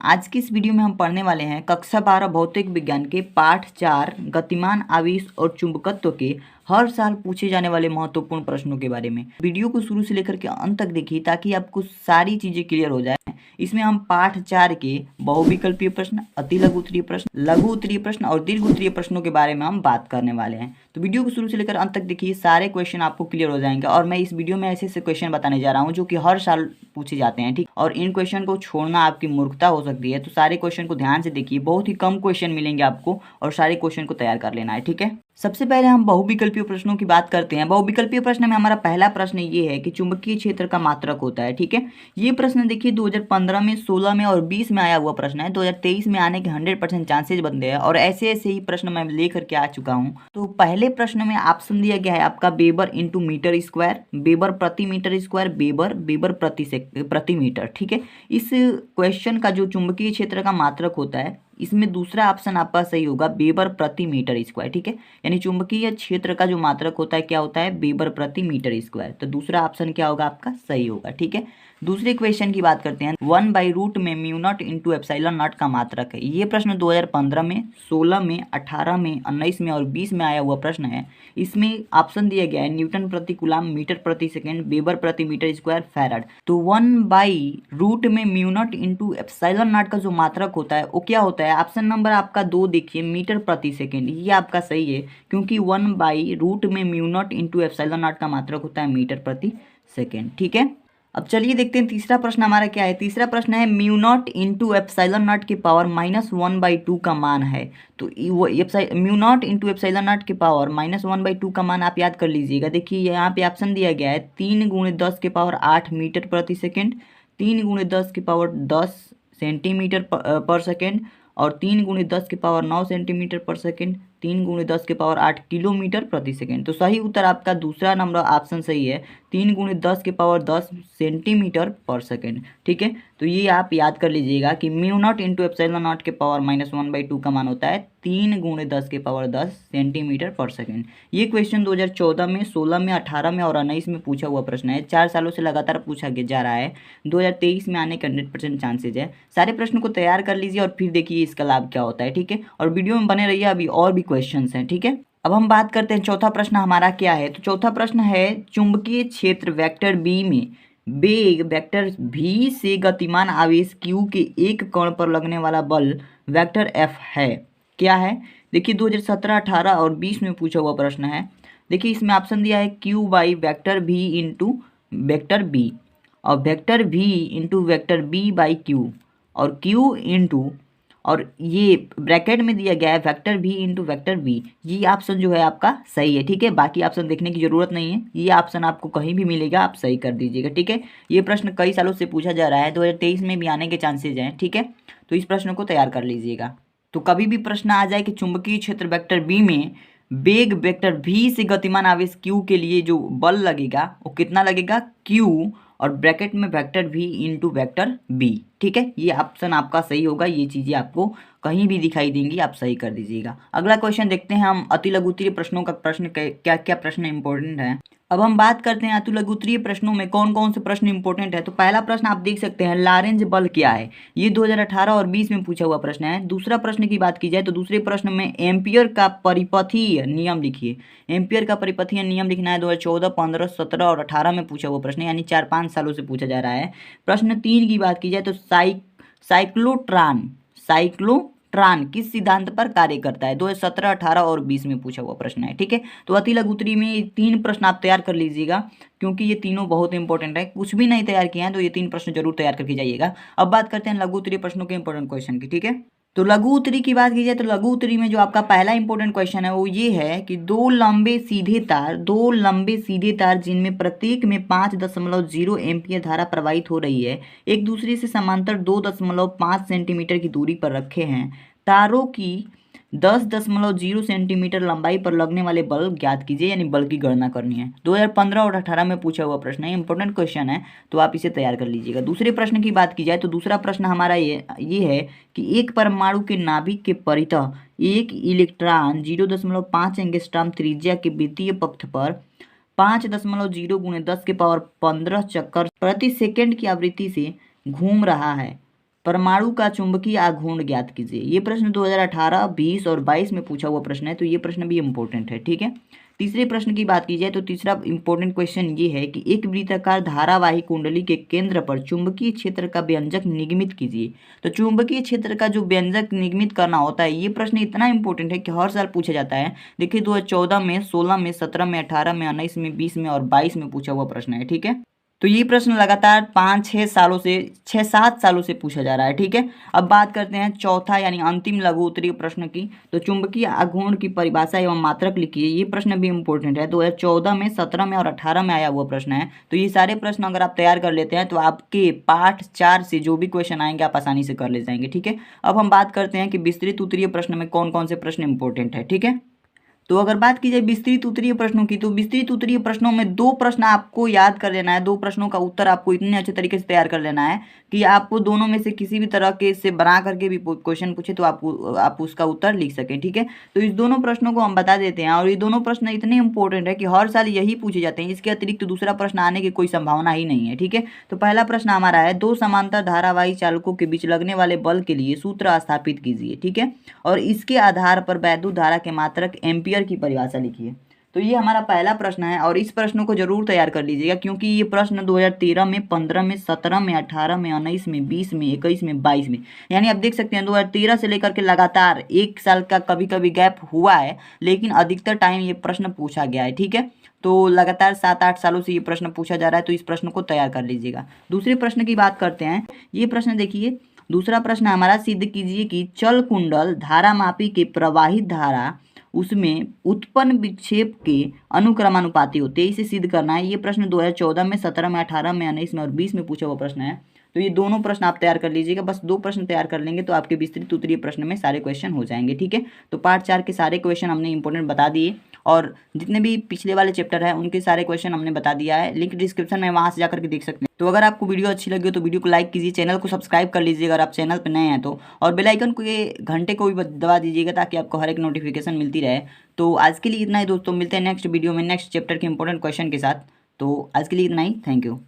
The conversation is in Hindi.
आज की इस वीडियो में हम पढ़ने वाले हैं कक्षा 12 भौतिक विज्ञान के पाठ 4 गतिमान आवेश और चुंबकत्व के हर साल पूछे जाने वाले महत्वपूर्ण प्रश्नों के बारे में। वीडियो को शुरू से लेकर के अंत तक देखिए ताकि आपको सारी चीजें क्लियर हो जाए। इसमें हम पाठ 4 के बहुविकल्पीय प्रश्न, अति लघु उत्तरीय प्रश्न, लघु उत्तरीय प्रश्न और दीर्घ उत्तरीय प्रश्नों के बारे में हम बात करने वाले हैं। तो वीडियो को शुरू से लेकर अंत तक देखिए, सारे क्वेश्चन आपको क्लियर हो जाएंगे। और मैं इस वीडियो में ऐसे ऐसे क्वेश्चन बताने जा रहा हूँ जो कि हर साल पूछे जाते हैं, ठीक। और इन क्वेश्चन को छोड़ना आपकी मूर्खता हो सकती है, तो सारे क्वेश्चन को ध्यान से देखिए। बहुत ही कम क्वेश्चन मिलेंगे आपको और सारे क्वेश्चन को तैयार कर लेना है, ठीक है। सबसे पहले हम बहुविकल्पीय प्रश्नों की बात करते हैं। बहुविकल्पीय प्रश्न में हमारा पहला प्रश्न ये है कि चुंबकीय क्षेत्र का मात्रक होता है, ठीक है। ये प्रश्न देखिए 2015 में, 16 में और 20 में आया हुआ प्रश्न है। 2023 में आने के 100% चांसेस बनते हैं और ऐसे ऐसे ही प्रश्न मैं लेकर के आ चुका हूँ। तो पहले प्रश्न में ऑप्शन दिया गया है आपका weber into metre square, weber प्रति मीटर स्क्वायर, वेबर प्रति मीटर, ठीक है। इस क्वेश्चन का जो चुंबकीय क्षेत्र का मात्रक होता है, इसमें दूसरा ऑप्शन आपका सही होगा, वेबर प्रति मीटर स्क्वायर, ठीक है। यानी चुंबकीय क्षेत्र का जो मात्रक होता है क्या होता है, वेबर प्रति मीटर स्क्वायर। तो दूसरा ऑप्शन क्या होगा आपका, सही होगा, ठीक है। दूसरे क्वेश्चन की बात करते हैं। 1/रूट में mu naught into epsilon not का मात्रक है। ये प्रश्न 2015 में, 16 में, 18 में, 19 में और 20 में आया हुआ प्रश्न है। इसमें ऑप्शन दिया गया है न्यूटन प्रति कूलम, मीटर प्रति सेकेंड, वेबर प्रति मीटर स्क्वायर, फैराड। तो 1/रूट में mu naught into epsilon not का जो मात्रक होता है वो क्या होता है, ऑप्शन नंबर आपका 2 देखिए, मीटर प्रति सेकेंड। ये आपका सही है क्योंकि 1/रूट में mu naught into epsilon not का मात्रक होता है मीटर प्रति सेकेंड, ठीक है। अब चलिए देखते हैं तीसरा प्रश्न हमारा क्या है। तीसरा प्रश्न है mu naught into epsilon not की पावर -1/2 का मान है। तो वो mu naught into epsilon not की पावर -1/2 का मान आप याद कर लीजिएगा। देखिए यहाँ पे ऑप्शन दिया गया है 3 × 10 की पावर 8 मीटर प्रति सेकेंड, 3 × 10 की पावर 10 सेंटीमीटर पर सेकेंड और 3 × 10 की पावर 9 सेंटीमीटर पर सेकेंड, 3 × 10 की पावर 8 किलोमीटर प्रति सेकेंड। तो सही उत्तर आपका दूसरा नंबर ऑप्शन सही है, 3 × 10 की पावर 10 सेंटीमीटर पर सेकेंड, ठीक है। तो ये आप याद कर लीजिएगा कि mu naught into epsilon not के पावर -1/2 का मान होता है 3 × 10 की पावर 10 सेंटीमीटर पर सेकेंड। ये क्वेश्चन 2014 में, 16 में, 18 में और 19 में पूछा हुआ प्रश्न है। 4 सालों से लगातार पूछा जा रहा है। 2023 में आने के 100% चांसेज है। सारे प्रश्न को तैयार कर लीजिए और फिर देखिए इसका लाभ क्या होता है, ठीक है। और वीडियो में बने रहिए, अभी और भी क्वेश्चंस हैं, ठीक है। अब हम बात करते हैं चौथा प्रश्न हमारा क्या है। तो चौथा प्रश्न है चुंबकीय क्षेत्र वेक्टर बी में वेग वेक्टर v से गतिमान आवेश q के एक कण पर लगने वाला बल वेक्टर f है। क्या है, देखिए 2017, 18 और 20 में पूछा हुआ प्रश्न है। देखिए इसमें ऑप्शन दिया है q by vector v into vector b और vector v into vector b by q और q इंटू और ये ब्रैकेट में दिया गया है vector v into vector v। ये ऑप्शन जो है आपका सही है, ठीक है। बाकी ऑप्शन देखने की जरूरत नहीं है, ये ऑप्शन आपको कहीं भी मिलेगा, आप सही कर दीजिएगा, ठीक है। ये प्रश्न कई सालों से पूछा जा रहा है, 2023 में भी आने के चांसेज हैं, ठीक है। तो इस प्रश्न को तैयार कर लीजिएगा। तो कभी भी प्रश्न आ जाए कि चुंबकीय क्षेत्र वेक्टर बी में वेग वेक्टर v से गतिमान आवेश q के लिए जो बल लगेगा वो कितना लगेगा, q और ब्रैकेट में vector v into vector b, ठीक है। ये ऑप्शन आपका सही होगा। ये चीजें आपको कहीं भी दिखाई देंगी, आप सही कर दीजिएगा। अगला क्वेश्चन देखते हैं हम अति लघु उत्तरीय प्रश्नों का प्रश्न क्या क्या प्रश्न इंपॉर्टेंट है। अब हम बात करते हैं अति लघु उत्तरीय प्रश्नों में कौन कौन से प्रश्न इंपॉर्टेंट है। तो पहला प्रश्न आप देख सकते हैं, लॉरेंज बल क्या है। ये 2018 और 20 में पूछा हुआ प्रश्न है। दूसरा प्रश्न की बात की जाए तो दूसरे प्रश्न में एम्पियर का परिपथीय नियम लिखिए। एम्पियर का परिपथीय नियम लिखना है। 2014, 15, 17 और 18 में पूछा हुआ प्रश्न है, यानी 4-5 सालों से पूछा जा रहा है। प्रश्न 3 की बात की जाए तो साइक्लोट्रॉन किस सिद्धांत पर कार्य करता है। 2017, 18 और 20 में पूछा हुआ प्रश्न है, ठीक है। तो अति लघु उत्तरीय में 3 प्रश्न आप तैयार कर लीजिएगा क्योंकि ये तीनों बहुत इंपॉर्टेंट है। कुछ भी नहीं तैयार किया है तो ये 3 प्रश्न जरूर तैयार करके जाइएगा। अब बात करते हैं लघु उत्तरीय प्रश्नों के इंपॉर्टेंट क्वेश्चन की, ठीक है। तो लघु उत्तरी की बात की जाए तो लघु उत्तरी में जो आपका पहला इंपॉर्टेंट क्वेश्चन है वो ये है कि दो लंबे सीधे तार जिनमें प्रत्येक में 5.0 एम्पियर धारा प्रवाहित हो रही है, एक दूसरे से समांतर 2.5 सेंटीमीटर की दूरी पर रखे हैं। तारों की 10.0 सेंटीमीटर लंबाई पर लगने वाले बल ज्ञात कीजिए, यानी बल की गणना करनी है। 2015 और 18 में पूछा हुआ प्रश्न है, इंपॉर्टेंट क्वेश्चन है, तो आप इसे तैयार कर लीजिएगा। दूसरे प्रश्न की बात की जाए तो दूसरा प्रश्न हमारा ये है कि एक परमाणु के नाभिक के परितः एक इलेक्ट्रॉन 0.5 एंगस्ट्रॉम त्रिज्या के वृत्तीय पक्ष पर 5.0 × 10 के पावर 15 चक्कर प्रति सेकंड की आवृत्ति से घूम रहा है। परमाणु का चुंबकीय आघूर्ण ज्ञात कीजिए। ये प्रश्न 2018, 20 और 22 में पूछा हुआ प्रश्न है, तो ये प्रश्न भी इंपॉर्टेंट है। ठीक है, तीसरे प्रश्न की बात की जाए तो तीसरा इंपॉर्टेंट क्वेश्चन ये है कि एक वृत्ताकार धारावाही कुंडली के केंद्र पर चुंबकीय क्षेत्र का व्यंजक निगमित कीजिए। तो चुंबकीय क्षेत्र का जो व्यंजक निगमित करना होता है, ये प्रश्न इतना इंपॉर्टेंट है कि हर साल पूछा जाता है। देखिए 2014 में, 16 में, 17 में, 18 में, 19 में, 20 में और 22 में पूछा हुआ प्रश्न है। ठीक है, तो ये प्रश्न लगातार 5-6 सालों से, 6-7 सालों से पूछा जा रहा है। ठीक है, अब बात करते हैं चौथा यानी अंतिम लघु उत्तरीय प्रश्न की। तो चुंबकीय आघूर्ण की परिभाषा एवं मात्रक लिखिए। ये प्रश्न भी इंपॉर्टेंट है, 2014 में, 17 में और 18 में आया हुआ प्रश्न है। तो ये सारे प्रश्न अगर आप तैयार कर लेते हैं तो आपके पाठ 4 से जो भी क्वेश्चन आएंगे आप आसानी से कर ले जाएंगे। ठीक है, अब हम बात करते हैं कि विस्तृत उत्तरीय प्रश्न में कौन कौन से प्रश्न इंपॉर्टेंट है। ठीक है, तो अगर बात की जाए विस्तृत उत्तरीय प्रश्नों की, तो विस्तृत उत्तरीय प्रश्नों में 2 प्रश्न आपको याद कर लेना है। 2 प्रश्नों का उत्तर आपको इतने अच्छे तरीके से तैयार कर लेना है कि आपको दोनों में से किसी भी तरह के से बना करके भी क्वेश्चन पूछे तो आप उसका उत्तर लिख सकें। ठीक है, तो इस दोनों प्रश्नों को हम बता देते हैं और ये दोनों प्रश्न इतने इंपॉर्टेंट है कि हर साल यही पूछे जाते हैं। इसके अतिरिक्त दूसरा प्रश्न आने की कोई संभावना ही नहीं है। ठीक है, तो पहला प्रश्न हमारा है, 2 समांतर धारावाही चालकों के बीच लगने वाले बल के लिए सूत्र स्थापित कीजिए। ठीक है, और इसके आधार पर वैद्युत धारा के मात्रक एम्पियर की परिभाषा लिखिए। तो ये हमारा पहला प्रश्न है और इस प्रश्न को जरूर तैयार कर लीजिएगा, क्योंकि ये प्रश्न 2013 में, 15 में, 17 में, 18 में, 19 में, 20 में, 21 में, 22 में, यानी आप देख सकते हैं 2013 से लेकर के लगातार 1 साल का कभी कभी गैप हुआ है, लेकिन अधिकतर टाइम ये प्रश्न पूछा गया है। ठीक है, तो लगातार 7-8 सालों से ये प्रश्न पूछा जा रहा है, तो इस प्रश्न को तैयार कर लीजिएगा। दूसरे प्रश्न की बात करते हैं। ये प्रश्न देखिए, दूसरा प्रश्न हमारा, सिद्ध कीजिए कि चल कुंडल धारामापी के प्रवाहित धारा उसमें उत्पन्न विक्षेप के अनुक्रमानुपाती होते हैं, इसे सिद्ध करना है। ये प्रश्न 2014 में, 17 में, 18 में, 19 में और 20 में पूछा हुआ प्रश्न है। तो ये दोनों प्रश्न आप तैयार कर लीजिएगा। बस 2 प्रश्न तैयार कर लेंगे तो आपके विस्तृत उत्तरीय प्रश्न में सारे क्वेश्चन हो जाएंगे। ठीक है, तो पार्ट 4 के सारे क्वेश्चन हमने इंपॉर्टेंट बता दिए और जितने भी पिछले वाले चैप्टर हैं उनके सारे क्वेश्चन हमने बता दिया है। लिंक डिस्क्रिप्शन में, वहाँ से जाकर के देख सकते हैं। तो अगर आपको वीडियो अच्छी लगी हो तो वीडियो को लाइक कीजिए, चैनल को सब्सक्राइब कर लीजिएगा अगर आप चैनल पर नए हैं तो, और बेल आइकन को, घंटे को भी दबा दीजिएगा ताकि आपको हर एक नोटिफिकेशन मिलती रहे। तो आज के लिए इतना ही दोस्तों, मिलते हैं नेक्स्ट वीडियो में नेक्स्ट चैप्टर के इंपॉर्टेंट क्वेश्चन के साथ। तो आज के लिए इतना ही, थैंक यू।